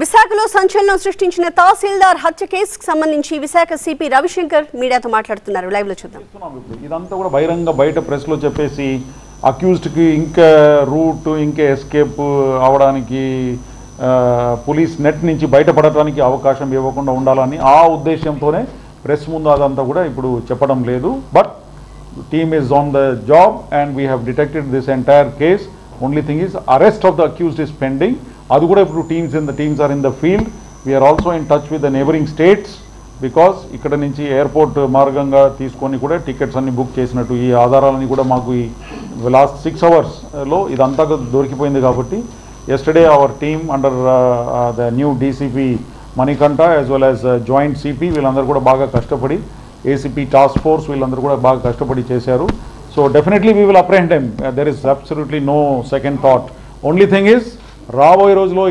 విశాఖలో సంచలనం సృష్టించిన తహసీల్దార్ హత్య కేసుకు సంబంధించి విశాఖ సిపి రవిశంకర్ మీడియాతో మాట్లాడుతున్నారు. లైవ్ లో చూద్దాం. ఇదంతా కూడా బహిరంగ బయట ప్రెస్ లో చెప్పేసి అక్యూజ్డ్ కి ఇంకా రూట్ ఇంకా ఎస్కేప్ అవడానికి పోలీస్ నెట్ నుంచి బయటపడటానికి అవకాశం ఇవ్వకుండా ఉండాలని ఆ ఉద్దేశంతోనే ప్రెస్ ముందు అదంతా కూడా ఇప్పుడు చెప్పడం లేదు. But team is on the job and we have detected this entire case. Only thing is arrest of the accused is pending. Adu kuda ippudu teams are in the field. We are also in touch with the neighboring states because ikkada nunchi airport marganga teeskoni kuda tickets anni book chesinattu ee aadharalani kuda maaku last 6 hours lo idantha dorikipoyindi kabatti yesterday our team under the new DCP Manikanta as well as joint CP villandaru kuda baga kashtapadi ACP task force వీళ్ళందరూ కూడా బాగా కష్టపడి చేశారు. So definitely we will apprehend him. There is absolutely no second thought. Only thing is రాబోయే రోజులో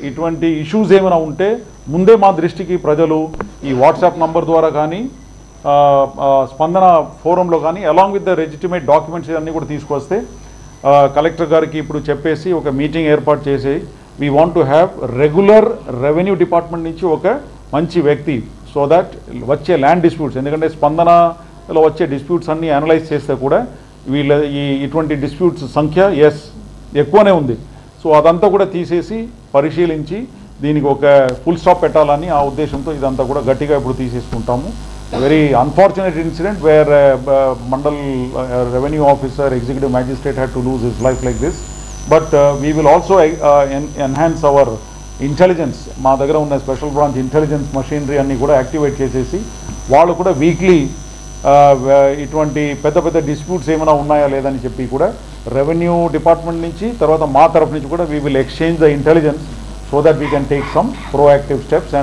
ఇటువంటి issues ఏమైనా ఉంటే ముందే మా దృష్టికి ప్రజలు ఈ వాట్సాప్ నంబర్ ద్వారా కానీ స్పందన ఫోరంలో కానీ along with the legitimate documents ఇవన్నీ కూడా తీసుకొస్తే కలెక్టర్ గారికి ఇప్పుడు చెప్పేసి ఒక మీటింగ్ ఏర్పాటు చేసి we want to have regular revenue department నుంచి ఒక మంచి వ్యక్తి సో దట్ వచ్చే ల్యాండ్ డిస్ప్యూట్స్, ఎందుకంటే స్పందనలో వచ్చే డిస్ప్యూట్స్ అన్నీ అనలైజ్ చేస్తే కూడా ఇటువంటి డిస్ప్యూట్స్ సంఖ్య ఎక్కువనే ఉంది. సో అదంతా కూడా తీసేసి పరిశీలించి దీనికి ఒక ఫుల్ స్టాప్ పెట్టాలని ఆ ఉద్దేశంతో ఇదంతా కూడా గట్టిగా ఇప్పుడు తీసేసుకుంటాము. Very unfortunate incident where mandal revenue officer executive magistrate had to lose his life like this. But we will also enhance our intelligence. మా దగ్గర ఉన్న స్పెషల్ బ్రాంచ్ ఇంటెలిజెన్స్ మషీనరీ అన్నీ కూడా యాక్టివేట్ చేసేసి వాళ్ళు కూడా వీక్లీ ఇటువంటి పెద్ద పెద్ద డిస్ప్యూట్స్ ఏమైనా ఉన్నాయా లేదని చెప్పి కూడా రెవెన్యూ డిపార్ట్మెంట్ నుంచి తర్వాత మా తరఫు నుంచి కూడా we will exchange the intelligence so that we can take some proactive steps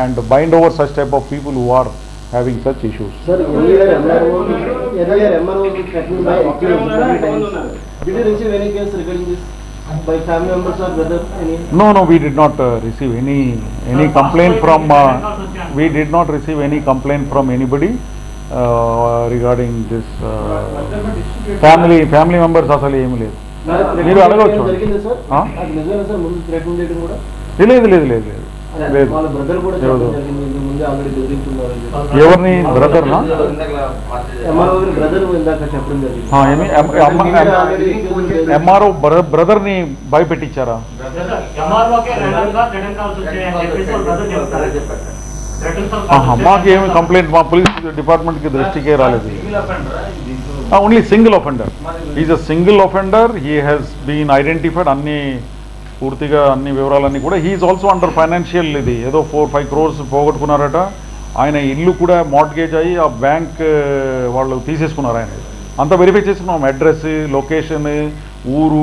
and bind over such type of people who are having such issues. By family members or brother? No, we did not receive any complaint from. We did not receive any complaint from anybody regarding this family members. అసలు ఏమీ లేదు. మీరు అడగవచ్చు. లేదు. ఎవరిని బ్రదర్నా? MRO బ్రదర్ని భయపెట్టించారా? మాకు ఏమి complaint మా పోలీస్ డిపార్ట్మెంట్కి దృష్టికే రాలేదు. Only single offender. Is a single offender. He has been identified. పూర్తిగా అన్ని వివరాలన్నీ కూడా. హీఈస్ ఆల్సో అండర్ ఫైనాన్షియల్ ఇది ఏదో 4-5 crores పోగొట్టుకున్నారట. ఆయన ఇల్లు కూడా మార్ట్గేజ్ అయ్యి ఆ బ్యాంక్ వాళ్ళు తీసేసుకున్నారు. ఆయన అంతా వెరిఫై చేసుకున్నాం. అడ్రస్, లొకేషన్, ఊరు.